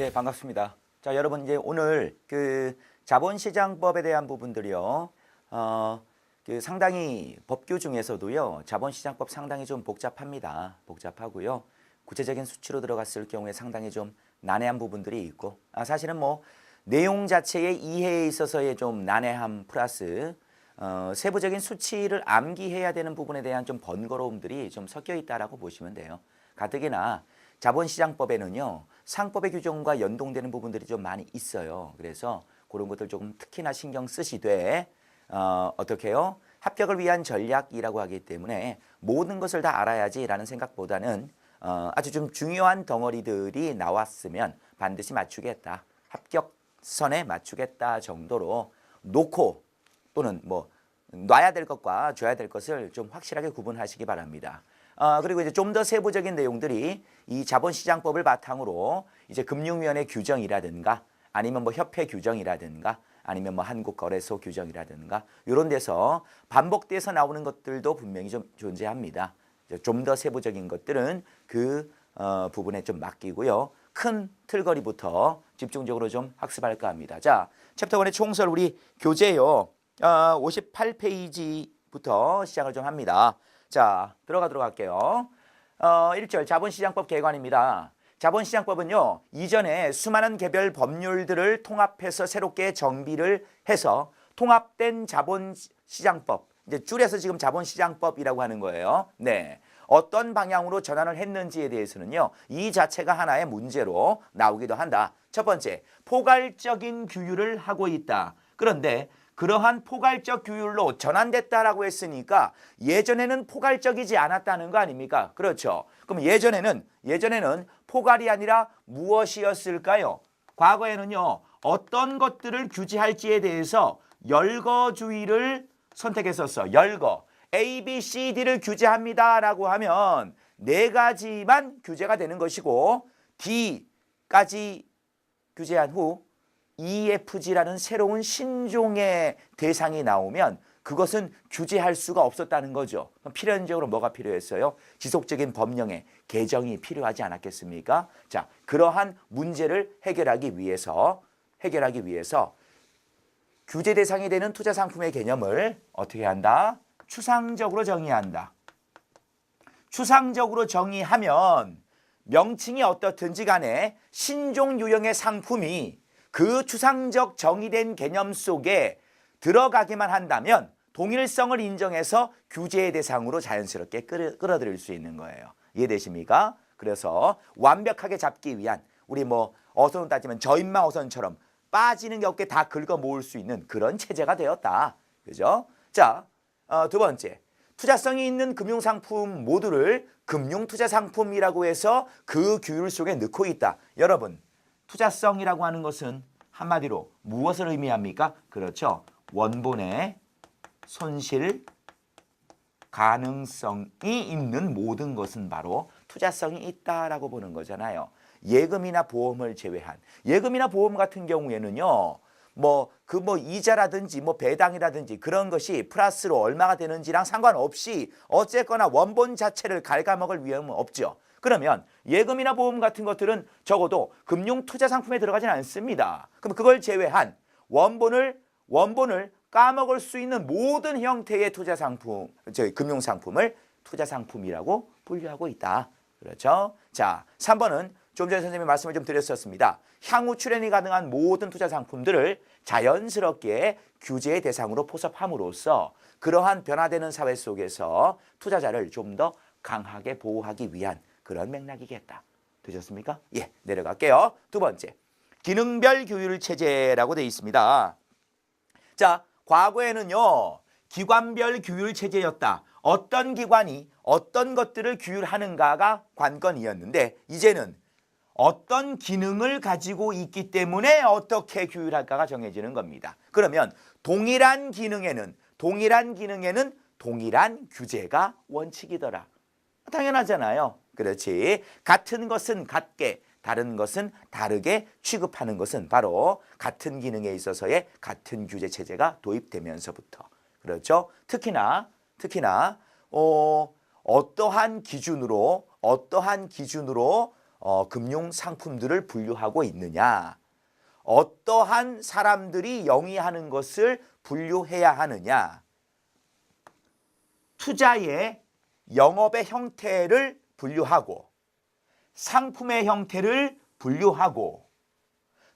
예, 반갑습니다. 자, 여러분 이제 오늘 그 자본시장법에 대한 부분들이요. 상당히 법규 중에서도요. 자본시장법 상당히 좀 복잡합니다. 복잡하고요. 구체적인 수치로 들어갔을 경우에 상당히 좀 난해한 부분들이 있고, 사실은 뭐 내용 자체의 이해에 있어서의 좀 난해함 플러스 세부적인 수치를 암기해야 되는 부분에 대한 좀 번거로움들이 좀 섞여 있다라고 보시면 돼요. 가뜩이나 자본시장법에는요. 상법의 규정과 연동되는 부분들이 좀 많이 있어요. 그래서 그런 것들 조금 특히나 신경 쓰시되 어떻게 해요? 합격을 위한 전략이라고 하기 때문에 모든 것을 다 알아야지라는 생각보다는 아주 좀 중요한 덩어리들이 나왔으면 반드시 맞추겠다. 합격선에 맞추겠다 정도로 놓고 또는 뭐 놔야 될 것과 줘야 될 것을 좀 확실하게 구분하시기 바랍니다. 그리고 이제 좀 더 세부적인 내용들이 이 자본시장법을 바탕으로 이제 금융위원회 규정이라든가 아니면 뭐 협회 규정이라든가 아니면 뭐 한국거래소 규정이라든가 이런 데서 반복돼서 나오는 것들도 분명히 좀 존재합니다. 좀 더 세부적인 것들은 그 부분에 좀 맡기고요. 큰 틀거리부터 집중적으로 좀 학습할까 합니다. 자, 챕터 1의 총설 우리 교재요. 58페이지부터 시작을 좀 합니다. 자, 들어가도록 할게요. 1절 자본시장법 개관입니다. 자본시장법은요. 이전에 수많은 개별 법률들을 통합해서 새롭게 정비를 해서 통합된 자본시장법, 이제 줄여서 지금 자본시장법이라고 하는 거예요. 네. 어떤 방향으로 전환을 했는지에 대해서는요. 이 자체가 하나의 문제로 나오기도 한다. 첫 번째, 포괄적인 규율을 하고 있다. 그런데 그러한 포괄적 규율로 전환됐다라고 했으니까 예전에는 포괄적이지 않았다는 거 아닙니까? 그렇죠. 그럼 예전에는 포괄이 아니라 무엇이었을까요? 과거에는요. 어떤 것들을 규제할지에 대해서 열거주의를 선택했었어. 열거. A, B, C, D를 규제합니다라고 하면 네 가지만 규제가 되는 것이고 D까지 규제한 후 EFG라는 새로운 신종의 대상이 나오면 그것은 규제할 수가 없었다는 거죠. 필연적으로 뭐가 필요했어요? 지속적인 법령의 개정이 필요하지 않았겠습니까? 자, 그러한 문제를 해결하기 위해서 규제 대상이 되는 투자 상품의 개념을 어떻게 한다? 추상적으로 정의한다. 추상적으로 정의하면 명칭이 어떻든지 간에 신종 유형의 상품이 그 추상적 정의된 개념 속에 들어가기만 한다면 동일성을 인정해서 규제의 대상으로 자연스럽게 끌어들일 수 있는 거예요. 이해되십니까? 그래서 완벽하게 잡기 위한 우리 뭐 어선으로 따지면 저인망 어선처럼 빠지는 게 없게 다 긁어 모을 수 있는 그런 체제가 되었다. 그죠? 자, 두 번째. 투자성이 있는 금융상품 모두를 금융투자상품이라고 해서 그 규율 속에 넣고 있다. 여러분. 투자성이라고 하는 것은 한마디로 무엇을 의미합니까? 그렇죠. 원본의 손실 가능성이 있는 모든 것은 바로 투자성이 있다라고 보는 거잖아요. 예금이나 보험을 제외한. 예금이나 보험 같은 경우에는요. 이자라든지 배당이라든지 그런 것이 플러스로 얼마가 되는지랑 상관없이 어쨌거나 원본 자체를 갉아먹을 위험은 없죠. 그러면 예금이나 보험 같은 것들은 적어도 금융투자상품에 들어가지는 않습니다. 그럼 그걸 제외한 원본을 까먹을 수 있는 모든 형태의 금융상품을 투자상품이라고 분류하고 있다. 그렇죠? 자, 3번은 좀 전에 선생님이 말씀을 좀 드렸었습니다. 향후 출연이 가능한 모든 투자상품들을 자연스럽게 규제의 대상으로 포섭함으로써 그러한 변화되는 사회 속에서 투자자를 좀 더 강하게 보호하기 위한 그런 맥락이겠다. 되셨습니까? 예, 내려갈게요. 두 번째, 기능별 규율 체제라고 되어 있습니다. 자, 과거에는요. 기관별 규율 체제였다. 어떤 기관이 어떤 것들을 규율하는가가 관건이었는데 이제는 어떤 기능을 가지고 있기 때문에 어떻게 규율할까가 정해지는 겁니다. 그러면 동일한 기능에는 동일한 규제가 원칙이더라. 당연하잖아요. 그렇지. 같은 것은 같게, 다른 것은 다르게 취급하는 것은 바로 같은 기능에 있어서의 같은 규제 체제가 도입되면서부터. 그렇죠. 특히나 어떠한 기준으로 금융 상품들을 분류하고 있느냐? 어떠한 사람들이 영위하는 것을 분류해야 하느냐? 투자의 영업의 형태를 분류하고 상품의 형태를 분류하고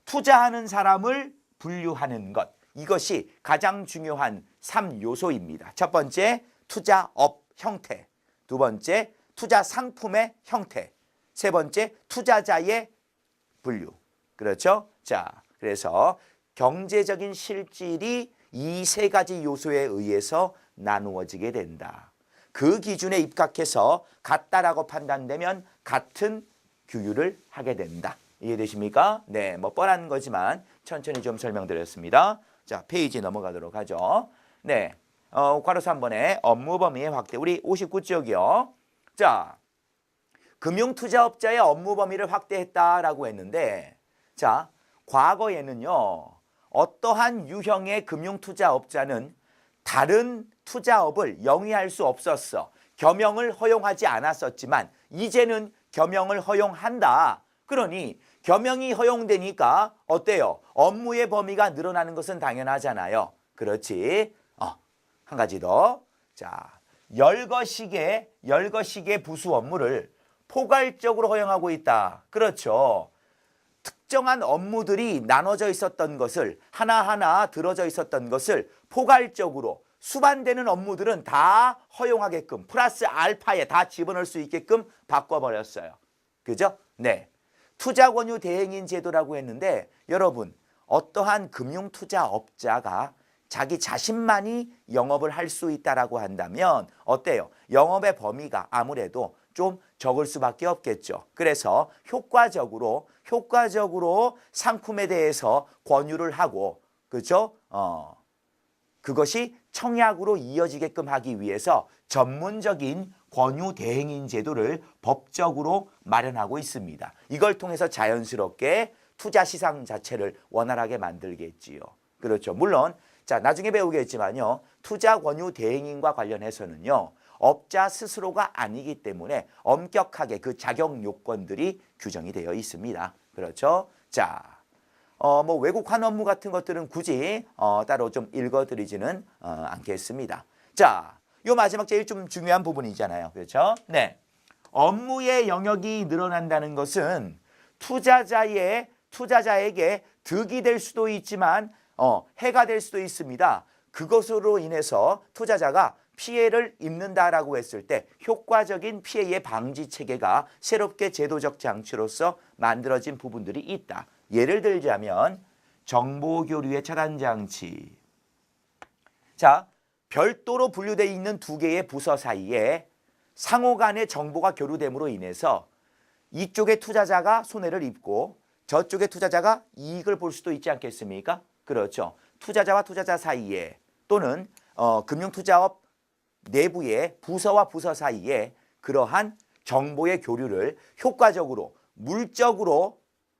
투자하는 사람을 분류하는 것. 이것이 가장 중요한 3요소입니다. 첫 번째, 투자업 형태. 두 번째, 투자 상품의 형태. 세 번째, 투자자의 분류. 그렇죠? 자, 그래서 경제적인 실질이 이 세 가지 요소에 의해서 나누어지게 된다. 그 기준에 입각해서 같다라고 판단되면 같은 규율을 하게 된다. 이해되십니까? 네, 뭐 뻔한 거지만 천천히 좀 설명드렸습니다. 자, 페이지 넘어가도록 하죠. 네, 괄호 3번에 업무 범위의 확대. 우리 59쪽이요. 자, 금융투자업자의 업무 범위를 확대했다라고 했는데, 자, 과거에는요, 어떠한 유형의 금융투자업자는 다른 투자업을 영위할 수 없었어. 겸용을 허용하지 않았었지만 이제는 겸용을 허용한다. 그러니 겸용이 허용되니까 어때요? 업무의 범위가 늘어나는 것은 당연하잖아요. 그렇지? 한 가지 더. 자, 열거식의 부수 업무를 포괄적으로 허용하고 있다. 그렇죠. 특정한 업무들이 나눠져 있었던 것을 하나하나 들어져 있었던 것을 포괄적으로 수반되는 업무들은 다 허용하게끔 플러스 알파에 다 집어넣을 수 있게끔 바꿔버렸어요. 그죠? 네. 투자권유 대행인 제도라고 했는데 여러분 어떠한 금융투자업자가 자기 자신만이 영업을 할 수 있다라고 한다면 어때요? 영업의 범위가 아무래도 좀 적을 수밖에 없겠죠. 그래서 효과적으로 상품에 대해서 권유를 하고 그렇죠? 그것이 청약으로 이어지게끔 하기 위해서 전문적인 권유 대행인 제도를 법적으로 마련하고 있습니다. 이걸 통해서 자연스럽게 투자 시장 자체를 원활하게 만들겠지요. 그렇죠. 물론 자 나중에 배우겠지만요. 투자 권유 대행인과 관련해서는요. 업자 스스로가 아니기 때문에 엄격하게 그 자격 요건들이 규정이 되어 있습니다. 그렇죠? 자, 뭐 외국환 업무 같은 것들은 굳이 따로 좀 읽어드리지는 않겠습니다. 자, 요 마지막 제일 좀 중요한 부분이잖아요. 그렇죠? 네. 업무의 영역이 늘어난다는 것은 투자자에게 득이 될 수도 있지만 해가 될 수도 있습니다. 그것으로 인해서 투자자가 피해를 입는다라고 했을 때 효과적인 피해의 방지 체계가 새롭게 제도적 장치로서 만들어진 부분들이 있다. 예를 들자면 정보교류의 차단 장치. 자, 별도로 분류되어 있는 두 개의 부서 사이에 상호 간의 정보가 교류됨으로 인해서 이쪽의 투자자가 손해를 입고 저쪽의 투자자가 이익을 볼 수도 있지 않겠습니까? 그렇죠. 투자자와 투자자 사이에 또는 금융투자업 내부의 부서와 부서 사이에 그러한 정보의 교류를 효과적으로 물적으로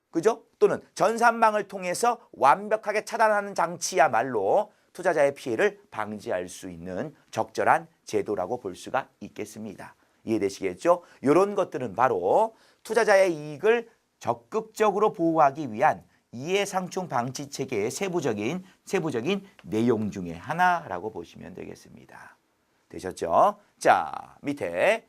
그죠? 또는 전산망을 통해서 완벽하게 차단하는 장치야말로 투자자의 피해를 방지할 수 있는 적절한 제도라고 볼 수가 있겠습니다. 이해되시겠죠? 이런 것들은 바로 투자자의 이익을 적극적으로 보호하기 위한 이해상충 방지 체계의 세부적인 내용 중에 하나라고 보시면 되겠습니다. 되셨죠? 자, 밑에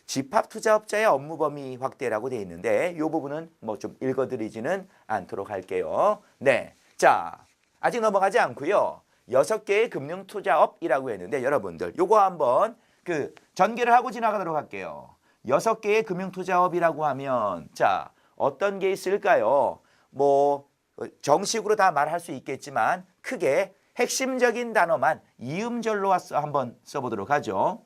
집합투자업자의 업무 범위 확대라고 되어 있는데 이 부분은 뭐 좀 읽어드리지는 않도록 할게요. 네, 자, 아직 넘어가지 않고요. 6개의 금융투자업이라고 했는데 여러분들 요거 한번 그 전개를 하고 지나가도록 할게요. 6개의 금융투자업이라고 하면 자, 어떤 게 있을까요? 뭐 정식으로 다 말할 수 있겠지만 크게 핵심적인 단어만 이음절로 한번 써보도록 하죠.